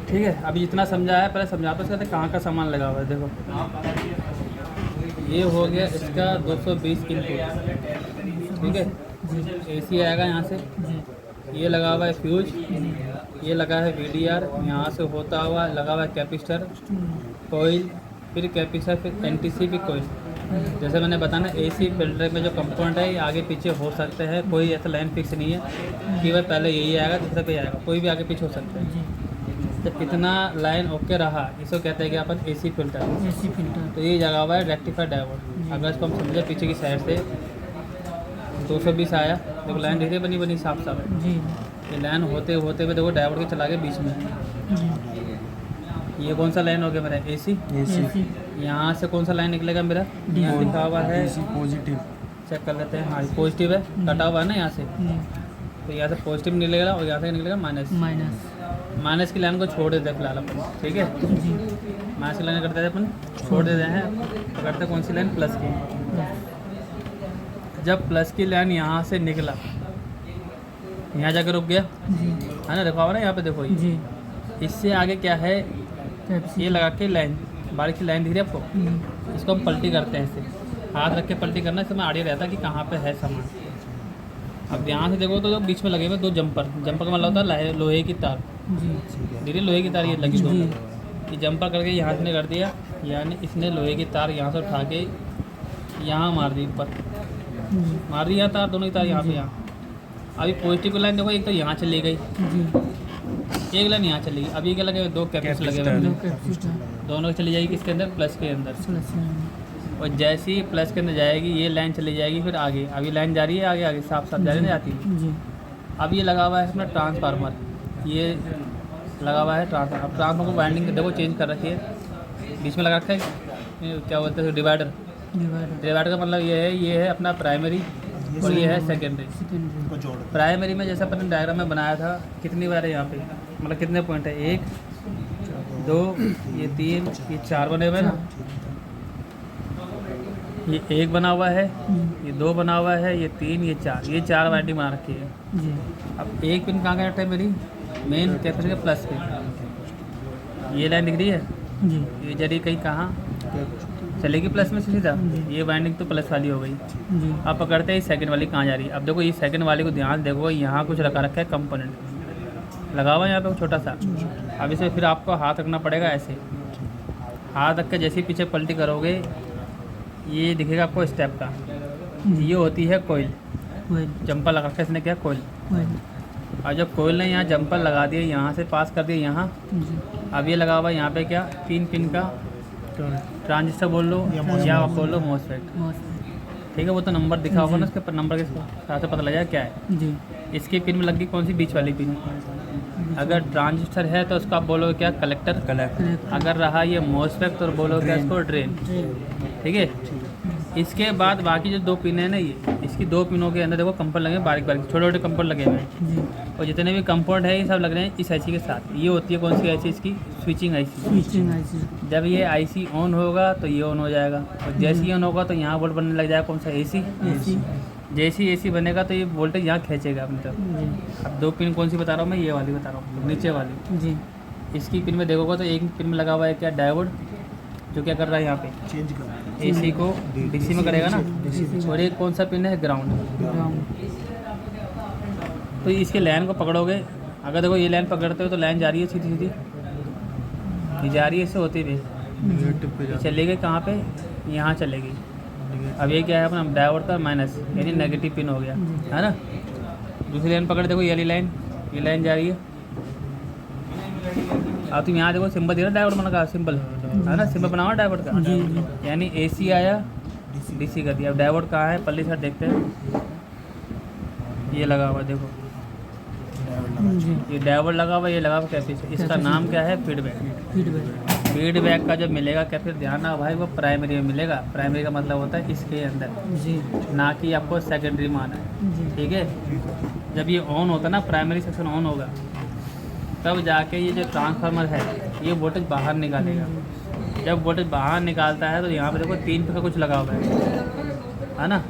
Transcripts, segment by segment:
ठीक है, अभी जितना समझाया पहले समझाते उसके बाद कहाँ का सामान लगा हुआ है। देखो ये हो गया इसका 220 इनपुट, ठीक है। AC आएगा यहाँ से, ये लगा हुआ है फ्यूज, ये लगा है VDR, यहाँ से होता हुआ लगा हुआ है कैपेसिटर, कोयल, फिर कैपेसिटर, फिर NTC, फिर कोयल। जैसे मैंने बताया ना, AC फिल्टर में जो कंपोनेंट है ये आगे पीछे हो सकते हैं, कोई ऐसा लाइन फिक्स नहीं है कि भाई पहले यही आएगा दूसरा पे आएगा, कोई भी आगे पीछे हो सकता है। जब इतना लाइन ओके रहा इसको कहते हैं कि अपन AC फिल्टर। AC filter. तो ये जगह हुआ है रेक्टिफायर डायोड। अगर इसको हम समझे पीछे की साइड से 220 आया, देखो लाइन देखिए बनी बनी साफ साफ। जी ये लाइन होते होते हुए देखो डायोड के चला गया बीच में। ये कौन सा लाइन हो गया मेरा AC। यहाँ से कौन सा लाइन निकलेगा मेरा, यहाँ लिखा हुआ है पॉजिटिव। चेक कर लेते हैं। हाँ पॉजिटिव है, कटा हुआ है ना यहाँ से, तो यहाँ से पॉजिटिव निकलेगा और यहाँ से निकलेगा माइनस। माइनस की लाइन को छोड़ देते हैं फिलहाल अपन, ठीक है। माइनस की लाइन करते थे अपन, छोड़ देते हैं, तो करते कौन सी लाइन, प्लस की। जब प्लस की लाइन यहाँ से निकला, यहाँ जाकर रुक गया, है ना, देखो ना यहाँ पे देखो ये। इससे आगे क्या है, ये लगा के लाइन, बारीक की लाइन दिख रही है आपको, इसको हम पलटी करते हैं ऐसे, हाथ रख के पलटी करना, इसमें आइडिया रहता है कि कहाँ पे है सामान। अब यहाँ से देखो तो बीच में लगे हुए 2 जंपर का मतलब होता है लोहे की तार, धीरे लोहे की तार ये लगी दो, ये जंपर करके यहाँ से कर दिया, यानी इसने लोहे की तार यहाँ से उठा के यहाँ मार दी, ऊपर मार दी यहाँ तार, दोनों की तार यहाँ पे। यहाँ अभी पॉजिटिव की लाइन देखो, एक तो यहाँ चली गई, एक लाइन यहाँ चली गई। अभी क्या लगे हुए 2 कैपेसिटर लगे हुए, दोनों चली जाएगी किसके अंदर, प्लस के अंदर। और जैसे ही प्लस के अंदर जाएगी ये लाइन चली जाएगी फिर आगे, अभी लाइन जा रही है आगे आगे साफ साफ जा रही है, जाती है। अब ये लगा हुआ है अपना ट्रांसफार्मर, ये लगा हुआ है ट्रांसफार्मर। अब ट्रांसफार्मर को वाइंडिंग देखो चेंज कर रखी है, बीच में लगा रखा है क्या बोलते हैं डिवाइडर। डिवाइडर का मतलब ये है अपना प्राइमरी और ये है सेकेंडरी। प्राइमरी में जैसा अपने डायग्राम में बनाया था, कितनी बार है यहाँ पे, मतलब कितने पॉइंट है, 1 2 ये 3 ये 4 बने हुए ना, ये 1 बना हुआ है, ये 2 बना हुआ है, ये 3 ये 4, ये 4 वाइंडिंग बना रखी है। अब एक पिन कहाँ कनेक्ट है मेरी, मेन कैपेसिटर के प्लस पे। ये लाइन दिख रही है, ये जरी कहीं कहाँ चलेगी, प्लस में सीधा, ये वाइंडिंग तो प्लस वाली हो गई। अब पकड़ते हैं सेकंड वाली कहाँ जा रही है। अब देखो ये सेकंड वाली को ध्यान देखो, यहाँ कुछ रखा रखा है कंपोनेंट लगा हुआ है यहाँ पे छोटा सा। अब इसे फिर आपको हाथ रखना पड़ेगा ऐसे, हाथ रख के जैसे ही पीछे पलटी करोगे ये दिखेगा आपको स्टेप का, ये होती है कोयल। जंपर लगा के इसने क्या कोयल, और जब कोयल ने यहाँ जंपर लगा दिया, यहाँ से पास कर दिया यहाँ, अब ये लगा हुआ यहाँ पे क्या 3 पिन का ट्रांजिस्टर बोल लो या बोल लो मोसफेट, ठीक है। वो तो नंबर दिखा होगा ना उसके पर, नंबर के साथ से पता लग जाएगा क्या है। इसकी पिन में लगी कौन सी, बीच वाली पिन। अगर ट्रांजिस्टर है तो उसको आप बोलोगे क्या, कलेक्टर। अगर रहा ये मोसफेट तो बोलोगे क्या इसको, ड्रेन, ठीक है। इसके बाद बाकी जो 2 पिन है ना, ये इसकी 2 पिनों के अंदर देखो कंपोनेंट लगे हैं, बारीक बारीक छोटे छोटे कंपोनेंट लगे हुए हैं, और जितने भी कंपोनेंट है ये सब लग रहे हैं इस IC के साथ। ये होती है कौन सी IC, इसकी स्विचिंग IC। जब ये IC ऑन होगा तो ये ऑन हो जाएगा, और जैसे ही ऑन होगा तो यहाँ वोल्ट बनने लग जाएगा कौन सा, AC। जैसे ही AC बनेगा तो ये वोल्टेज यहाँ खींचेगा अपनी तरफ। अब 2 पिन कौन सी बता रहा हूँ मैं, ये वाली बता रहा हूँ, नीचे वाली। इसकी पिन में देखोगे तो एक पिन में लगा हुआ है क्या, डायोड, जो क्या कर रहा है यहाँ पे चेंज कर AC को DC में करेगा ना। और एक कौन सा पिन है, ग्राउंड। तो इसके लाइन को पकड़ोगे, अगर देखो ये लाइन पकड़ते हो तो लाइन जा रही है सीधी सीधी, ये जा रही है इससे होती हुई, चलेगी कहाँ पे, यहाँ चलेगी। अब ये क्या है अपना डायोड का माइनस, यानी नेगेटिव पिन हो गया, है ना। दूसरी लाइन पकड़ देखो, ये लाइन, ये लाइन जा रही है। अब तुम यहाँ देखो सिंबल दे रहा डायोड बना का, सिंबल है ना, सिंबल बना हुआ डायोड का, यानी AC आया DC कर दिया। अब डायोड कहाँ है, पल्ली साइड देखते हैं, ये लगा हुआ देखो, ये डायोड लगा हुआ, ये लगा हुआ कैपेसिटर। इसका नाम क्या है, फीडबैक। फीडबैक का जब मिलेगा कैपेसिटर, ध्यान ना भाई, वो प्राइमरी में मिलेगा। प्राइमरी का मतलब होता है इसके अंदर, ना कि आपको सेकेंडरी माना है, ठीक है। जब ये ऑन होता है ना, प्राइमरी सेक्शन ऑन होगा, तब जाके ये जो ट्रांसफार्मर है ये वोल्टेज बाहर निकालेगा। जब वोल्टेज बाहर निकालता है तो यहाँ पे देखो 3 पिन का कुछ लगा हुआ है ना।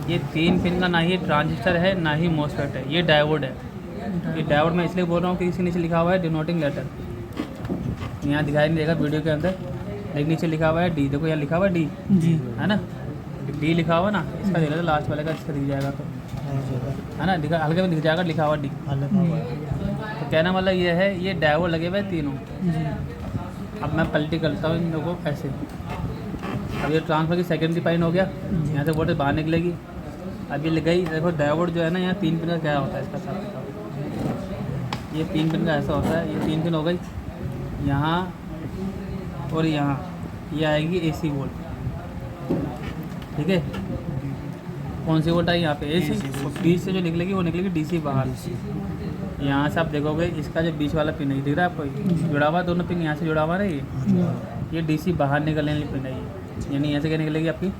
ये 3 पिन का ना ही ट्रांजिस्टर है ना ही मोसफेट है, ये डायोड है। ये डायोड मैं इसलिए बोल रहा हूँ कि इसके नीचे लिखा हुआ है डिनोटिंग लेटर, यहाँ दिखाई नहीं देगा वीडियो के अंदर, लेकिन नीचे लिखा हुआ है डी। देखो यहाँ लिखा हुआ है डी जी है ना, डी लिखा हुआ ना, इसका दिख रहा लास्ट वाले का, इसका दिख जाएगा तो है ना, दिखा हल्के में दिख जाएगा लिखा हुआ डी। तो कहना मतलब ये है, ये डायोड लगे हुए तीनों। जी अब मैं पलटी करता हूँ इन लोगों को ऐसे। अब ये ट्रांसफर की सेकेंडरी पाइन हो गया, यहाँ से वोल्टेज बाहर निकलेगी। अब ये लग गई, देखो डायोड जो है ना, यहाँ 3 पिन का क्या होता है इसका साथ बताओ। ये 3 पिन का ऐसा होता है, ये 3 पिन हो गई यहाँ और यहाँ, ये आएगी AC वोल्ट, ठीक है। कौन सी वोल्ट आई यहाँ पे AC, और बीच से जो निकलेगी वो निकलेगी DC बाहर। यहाँ से आप देखोगे इसका जो बीच वाला पिन है, दिख रहा है आपको जुड़ा हुआ, दोनों पिन यहाँ से जुड़ा हुआ है, ये DC बाहर निकलने वाली पिन है ये, यानी यहाँ से क्या निकलेगी आपकी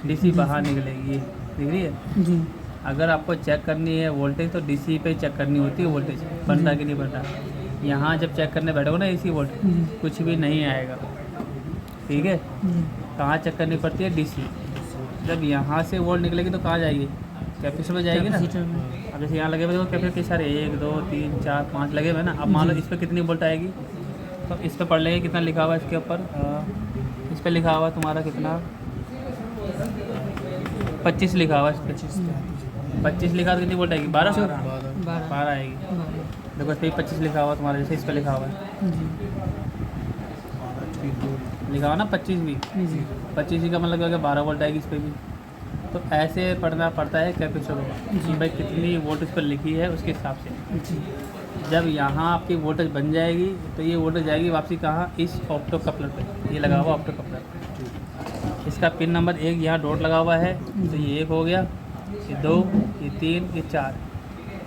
DC बाहर निकलेगी, ये दिख रही है। जी अगर आपको चेक करनी है वोल्टेज तो DC पे चेक करनी होती है वोल्टेज बन रहा कि नहीं बन रहा। यहाँ जब चेक करने बैठोगे ना AC वोल्ट, कुछ भी नहीं आएगा, ठीक है। कहाँ चेक करनी पड़ती है DC। जब यहाँ से वोल्ट निकलेगी तो कहाँ जाएगी, कैपेसिटर में जाएगी ना। अब जैसे यहाँ लगे हुए देखो कैपेसिटर के सारे 1 2 3 4 5 लगे हुए ना। अब मान लो इस पर कितनी वोल्ट आएगी, तो इस पर पढ़ लेंगे कितना लिखा हुआ है इसके ऊपर। इस पर लिखा हुआ तुम्हारा कितना 25 लिखा हुआ है इस पर। 25 लिखा तो कितनी वोल्ट आएगी 12 आएगी। देखो इस पर 25 लिखा हुआ तुम्हारा, जैसे इस पर लिखा हुआ है लिखा हुआ ना 25 भी, 25 का मतलब क्या 12 वोल्ट आएगी इस पर भी। तो ऐसे पढ़ना पड़ता है कैपेसिटर को जी भाई कितनी वोल्ट इस पर लिखी है उसके हिसाब से। जब यहाँ आपकी वोल्टेज बन जाएगी तो ये वोल्टेज जाएगी वापसी कहाँ, इस ऑप्टो कपलर पे, ये लगा हुआ ऑप्टो कपलर। इसका पिन नंबर 1 यहाँ डॉट लगा हुआ है, तो ये 1 हो गया, ये 2, ये 3, ये 4।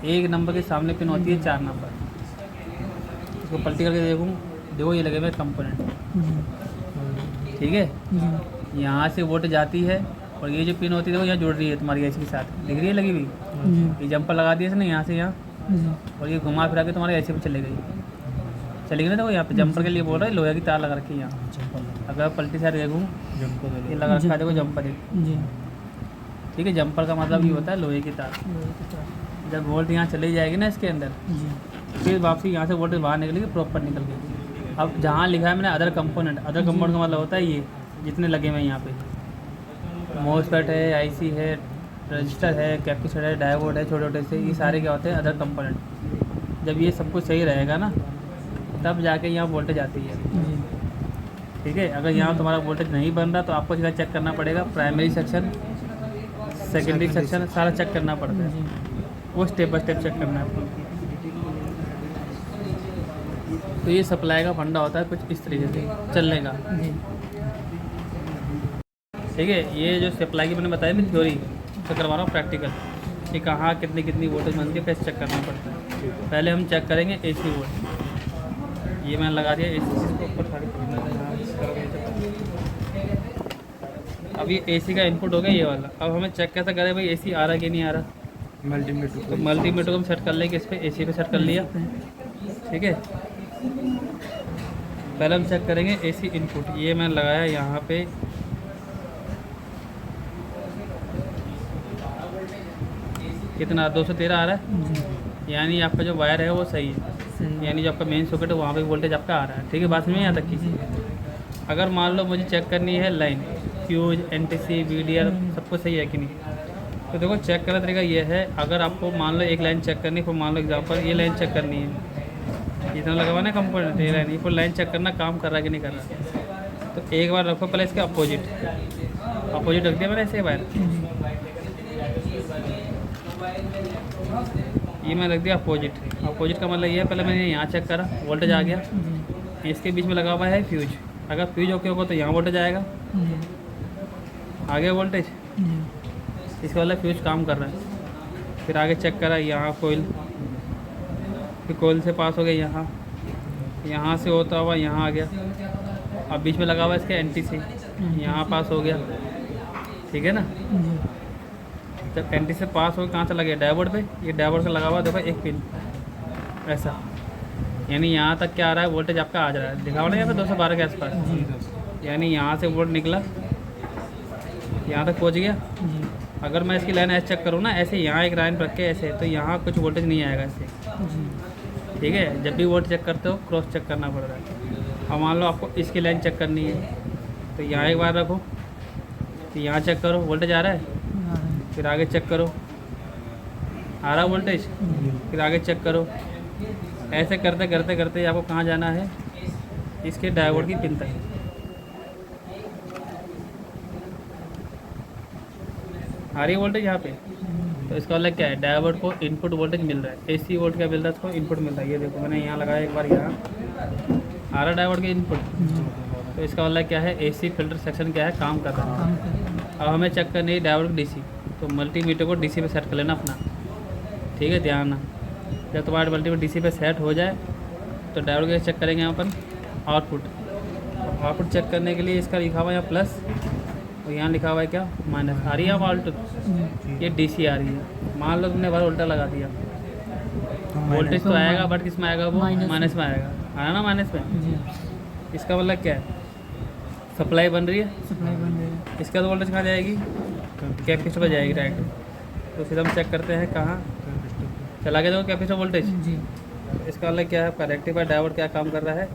1 नंबर के सामने पिन होती है 4 नंबर। इसको पलटी करके देखो ये लगे हुए कंपोनेंट, ठीक है। यहाँ से वोल्टेज आती है और ये जो पिन होती है वो यहाँ जुड़ रही है तुम्हारी ऐसी के साथ, दिख रही है लगी हुई। ये जंपर लगा दिया ना यहाँ से यहाँ, और ये घुमा फिरा के तुम्हारे ऐसे पे चले गई ना। देखो यहाँ पे जंपर के लिए बोल रहा है, लोहे की तार लगा रखी है यहाँ। अगर पलटी साइड देखूँ ये लगा रखा है, देखो जंपर है, ठीक है। जंपर का मतलब ये होता है लोहे की तार। जब वोल्ट यहाँ चली जाएगी ना इसके अंदर, फिर वापसी यहाँ से वोल्टेज बाहर निकलेगी, प्रॉपर निकल गई। अब जहाँ लिखा है मैंने अदर कंपोनेंट का मतलब होता है ये जितने लगे हुए हैं यहाँ पे, मोसफेट है, IC है, रजिस्टर है, कैपेसिटर है, डायोड है, छोटे छोटे से, ये सारे क्या होते हैं अदर कंपोनेंट। जब ये सब कुछ सही रहेगा ना तब जाके यहाँ वोल्टेज आती है, ठीक है। अगर यहाँ तुम्हारा वोल्टेज नहीं बन रहा तो आपको सीधा चेक करना पड़ेगा, प्राइमरी सेक्शन सेकेंडरी सेक्शन सारा चेक करना पड़ता है, वो स्टेप बाय स्टेप चेक करना है आपको। तो ये सप्लाई का फंडा होता है कुछ इस तरीके से चलने का, ठीक है। ये जो सप्लाई की मैंने बताया ना थ्योरी, तो करवा रहा हूँ प्रैक्टिकल कि कहाँ कितनी वोल्टेज बनती है, कैसे चेक करना पड़ता है। पहले हम चेक करेंगे AC वोल्ट, ये मैंने लगा दिया AC को ऊपर। अब ये AC का इनपुट हो गया ये वाला। अब हमें चेक कैसे करें भाई AC आ रहा है कि नहीं आ रहा। मल्टीमीटर, तो मल्टीमीटर को हम सेट कर लेंगे, इस पर AC पे सेट कर लिया, ठीक है। पहले हम चेक करेंगे AC इनपुट, ये मैंने लगाया यहाँ पे, कितना 213 आ रहा है, यानी आपका जो वायर है वो सही है, यानी जो आपका मेन सॉकेट है वहाँ पे वोल्टेज आपका आ रहा है, ठीक है। बात में यहाँ तक की। अगर मान लो मुझे चेक करनी है लाइन, फ्यूज, NTC, VDR सब कुछ सही है कि नहीं, तो देखो चेक करने का तरीका ये है। अगर आपको मान लो एक लाइन चेक करनी है, फिर मान लो एग्जाम्पल ये लाइन चेक करनी है, इतना लगा हुआ ना कंपोनेंट, ये लाइन, ये फिर लाइन चेक करना काम कर रहा है कि नहीं कर रहा। तो एक बार रखो पहले इसके अपोजिट रख दिया मैंने ऐसे बार, ये मैं रख दिया अपोजिट का मतलब ये है, पहले मैंने यहाँ चेक करा, वोल्टेज आ गया, इसके बीच में लगा हुआ है फ्यूज। अगर फ्यूज ओके होगा तो यहाँ वोल्टेज आएगा, आ गया वोल्टेज, इसके वाला फ्यूज काम कर रहा है। फिर आगे चेक करा यहाँ कोयल, फिर कोयल से पास हो गया यहाँ से होता हुआ यहाँ आ गया। अब बीच में लगा हुआ इसके NTC, यहाँ पास हो गया, ठीक है ना। जब NTC से पास हो कहाँ से लगे डायोड पे, ये डायोड से लगा हुआ देखो एक पिन ऐसा, यानी यहाँ तक क्या आ रहा है वोल्टेज आपका आ जा रहा है, दिखाओ ना यहाँ पे 212 के आसपास, यानी यहाँ से वोल्ट निकला यहाँ तक पहुँच गया। अगर मैं इसकी लाइन ऐसे चेक करूँ ना, ऐसे यहाँ एक लाइन रख के ऐसे, तो यहाँ कुछ वोल्टेज नहीं आएगा इससे, ठीक है। जब भी वोल्ट चेक करते हो क्रॉस चेक करना पड़ता है। अब मान लो आपको इसकी लाइन चेक करनी है तो यहाँ एक बार रखो, तो यहाँ चेक करो वोल्टेज आ रहा है, फिर आगे चेक करो आ रहा वोल्टेज, फिर आगे चेक करो। ऐसे करते करते करते आपको कहाँ जाना है, इसके डायोड की पिन तक। आ रही है वोल्टेज यहाँ पे, तो इसका मतलब क्या है, डायोड को इनपुट वोल्टेज मिल रहा है। AC वोल्ट क्या मिल रहा है, इसको इनपुट मिल रहा है। ये देखो मैंने यहाँ लगाया एक बार, यहाँ आ रहा डायोड के इनपुट, तो इसका मतलब क्या है, AC फिल्टर सेक्शन क्या है, काम कर रहा है। अब हमें चेक करनी है डायोड को DC, तो मल्टीमीटर को DC पे सेट कर लेना अपना, ठीक है। ध्यान ना, जब तुम्हारा मल्टीमीटर DC पे सेट हो जाए तो डायोड को चेक करेंगे यहाँ पर आउटपुट। आउटपुट चेक करने के लिए इसका लिखा हुआ है यहाँ प्लस, और यहाँ लिखा हुआ है क्या, माइनस। आ रही है आउटपुट, ये DC आ रही है। मान लो तुमने बार उल्टा लगा दिया, वोल्टेज तो आएगा बट किस में आएगा, वो माइनस में आएगा। आया ना माइनस में। इसका मतलब क्या है, सप्लाई बन रही है, सप्लाई बन रही है। इसका तो वोल्टेज कहाँ जाएगी, कैपेसिटर पर जाएगी डायरेक्ट। तो फिर हम चेक करते हैं कहाँ चला गया, देखो कैपेसिटर वोल्टेज जी। इसका मतलब क्या है, आपका रेक्टिफायर डायोड क्या काम कर रहा है,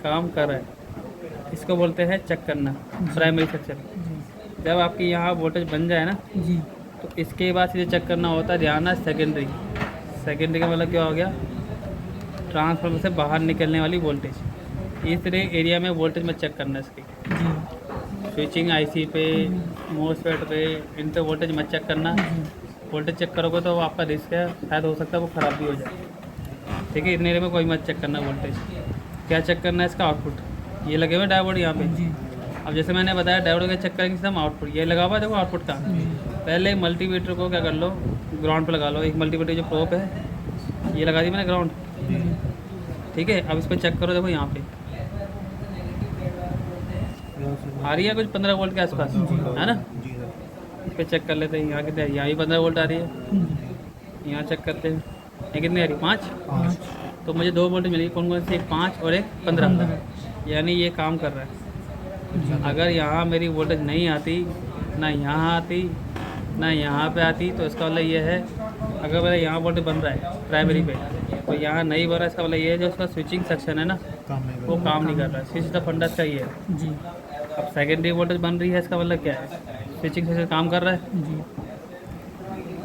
काम कर रहा है। इसको बोलते हैं चेक करना, प्राइमरी सेक्शन। जब आपकी यहाँ वोल्टेज बन जाए ना जी, तो इसके बाद सीधे चेक करना होता है, ध्यान है, सेकेंडरी। सेकेंडरी का मतलब क्या हो गया, ट्रांसफार्मर से बाहर निकलने वाली वोल्टेज। इस तरह एरिया में वोल्टेज में चेक करना है इसकी। स्विचिंग IC पे, मोसफेट पे, इन पे वोल्टेज मत चेक करना। वोल्टेज चेक करोगे तो आपका रिस्क है, शायद हो सकता है वो ख़राब भी हो जाए, ठीक है। इतने एरिया में कोई मत चेक करना वोल्टेज। क्या चेक करना है, इसका आउटपुट। ये लगे हुए डायोड यहाँ पे। अब जैसे मैंने बताया डायोड का चेक करेंगे हम आउटपुट, ये लगा हुआ है देखो आउटपुट का। पहले मल्टीमीटर को क्या कर लो, ग्राउंड पे लगा लो। एक मल्टीमीटर जो प्रोब है ये लगा दी मैंने ग्राउंड, ठीक है। अब इस पर चेक करो, देखो यहाँ पे आ रही है कुछ 15 वोल्ट के आसपास, है ना। इस पर चेक कर लेते हैं, यहाँ कितने, यहाँ भी 15 वोल्ट आ रही है। यहाँ चेक करते हैं, ये कितनी आ रही है, 5। तो मुझे 2 वोल्ट मिली, कौन कौन सी, एक 5 और एक 15, यानी ये काम कर रहा है। अगर यहाँ मेरी वोल्टेज नहीं आती, ना यहाँ आती, ना यहाँ पे आती, तो इसका मतलब ये है, अगर मेरा यहाँ वोल्टेज बन रहा है प्राइमरी पे, तो यहाँ नहीं बन रहा है, इसका मतलब ये है जो उसका स्विचिंग सेक्शन है ना, वो काम नहीं कर रहा है। स्विच द फंडस का ये है जी। अब सेकेंडरी वोल्टेज बन रही है, इसका मतलब क्या है, स्विचिंग सेक्शन काम कर रहा है जी,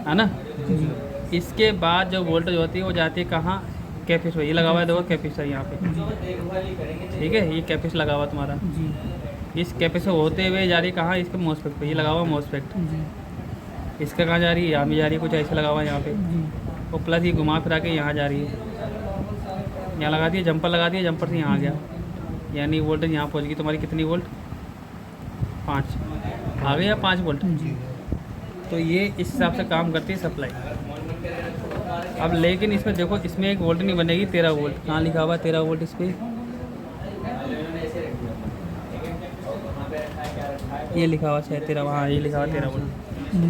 है ना जी। इसके बाद जो वोल्टेज होती है वो जाती है कहाँ, कैपेसिटर। ये लगा हुआ है देखो कैपेसिटर यहाँ पे, ठीक है। ये कैपेसिटर लगा हुआ तुम्हारा जी। इस कैपेसिटर होते हुए जा रही है कहाँ, इसके मोसफेट पे। ये लगा हुआ मोसफेट, इसका कहाँ जा रही है, यहाँ भी जा रही है, कुछ ऐसे लगा हुआ है यहाँ पे। वो प्लस ये घुमा फिरा के यहाँ जा रही है, यहाँ लगा दिया, जंपर लगा दिया, जंपर से यहाँ आ गया, यानी वोल्टेज यहाँ पहुँच गई तुम्हारी। कितनी वोल्ट, 5 आ गया, 5 वोल्ट जी। तो ये इस हिसाब से काम करती है सप्लाई। अब लेकिन इसमें देखो, इसमें एक वोल्ट नहीं बनेगी 13 वोल्ट। कहाँ लिखा हुआ है 13 वोल्ट इस पर, ये लिखा हुआ है 13, हाँ ये लिखा हुआ 13 वोल्ट।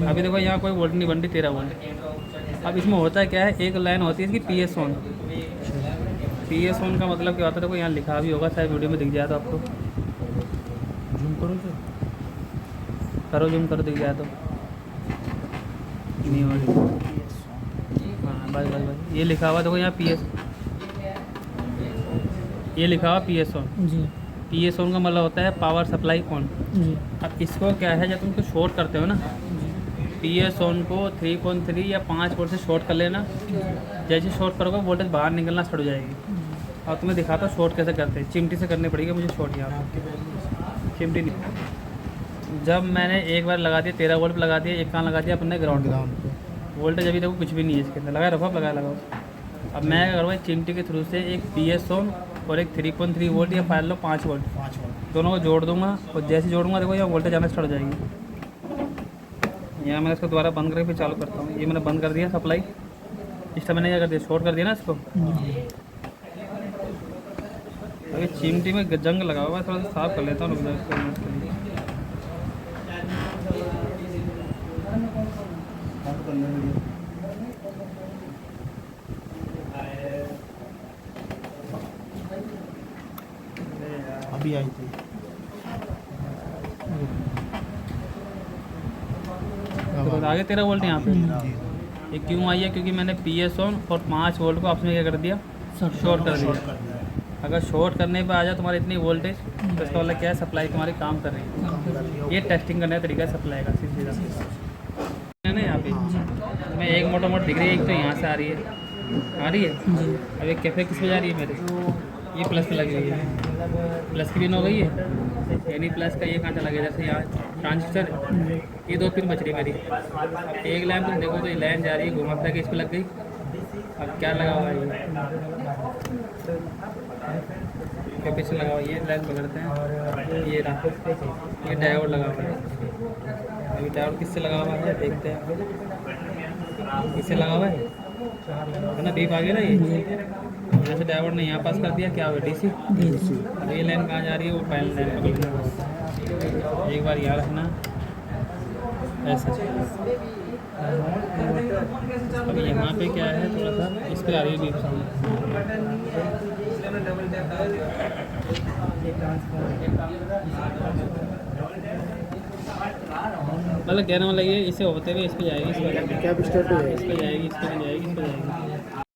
अभी देखो यहाँ कोई वोल्ट नहीं बन रही 13 वोल्ट। अब इसमें होता है क्या है, एक लाइन होती है इसकी PS ऑन। PS ऑन का मतलब क्या होता है, देखो यहाँ लिखा भी होगा, शायद वीडियो में दिख जाए तो आपको। जूम करो सर, करो जूम करो, दिख जाए तो नहीं हो रही। हाँ बस बस बस, ये लिखा हुआ देखो यहाँ PS, ये लिखा हुआ PS ऑन जी। PS ऑन का मतलब होता है पावर सप्लाई ऑन जी। अब इसको क्या है, जब तुम इसको शॉर्ट करते हो ना, PS ऑन को 3.3 या 5 वोल्ट से शॉर्ट कर लेना। जैसे शॉर्ट करोगे वोल्टेज बाहर निकलना स्टार्ट हो जाएगी। और तुम्हें दिखाता हूँ शॉर्ट कैसे करते हैं। चिमटी से करनी पड़ेगी मुझे शॉर्ट, यहाँ पर चिमटी नहीं। जब मैंने एक बार लगा दिया 13 वोल्ट लगा दिया, एक कान लगा दिया अपने ग्राउंड पे, वोल्टेज अभी देखो कुछ भी नहीं है इसके अंदर, लगाया रखो, अब लगाओ। अब मैं क्या करूँगा, चिमटी के थ्रू से एक PS ऑन और एक 3.3 वोल्ट या 5 वोल्ट दोनों को जोड़ दूंगा, और जैसे जोड़ूंगा देखो यहाँ वोल्टेज आना स्टार्ट हो जाएगी। यहाँ मैं इसको दोबारा बंद करके फिर चालू करता हूँ। ये मैंने बंद कर दिया सप्लाई, इस टाइम मैंने क्या कर दिया, शॉर्ट कर दिया ना इसको। अभी चिमटी में जंग लगा हुआ है, थोड़ा सा साफ कर लेता हूँ इसके लिए। अभी आई थी, तो आगे 13 वोल्ट यहाँ पे। ये क्यों आई है, क्योंकि मैंने PS ऑन और 5 वोल्ट को आपने क्या कर दिया, शॉर्ट कर दिया। अगर शॉर्ट करने पे आ जाए तुम्हारी इतनी वोल्टेज तो इसका मतलब क्या है, सप्लाई तुम्हारी काम कर रही है। ये टेस्टिंग करने का तरीका है सप्लाई का, सीधा है ना। यहाँ पे मैं एक मोटा मोटा दिख रही है, एक तो यहाँ से आ रही है। अब एक कैफे किस पे जा रही है मेरे, ये प्लस पे लगी हुई है, प्लस की पिन हो गई है, यानी प्लस का ये कहाँ चला गया, जैसे यहाँ ट्रांजिस्टर, ये 2 पिन बच रही मेरी। अब एक लाइन तुम देखो तो ये लाइन जा रही है, घुमा फिरा के इस पर लग गई। अब क्या लगा हुआ है ये पीछे लगा हुआ है, ये लाइन पकड़ते हैं, ये रहा, ये डायोड लगा हुआ है। अभी डायोड किससे लगा हुआ है देखते हैं, किससे लगा हुआ है ना, बीप आ गया ना। ये जैसे डायोड ने यहाँ पास कर दिया, क्या हुआ डीसी। अब ये लाइन कहाँ जा रही है, वो पहले लाइन पकड़ना, एक बार याद रखना ऐसा। अब यहाँ पे क्या है, थोड़ा सा इस पर आ रही है बीप साउंड। मतलब कहना मतलब ये इसे होते हुए इस पे जाएगी, इस पे क्या स्टार्ट हो जाएगी, इस पे जाएगी, इस पे जाएगी।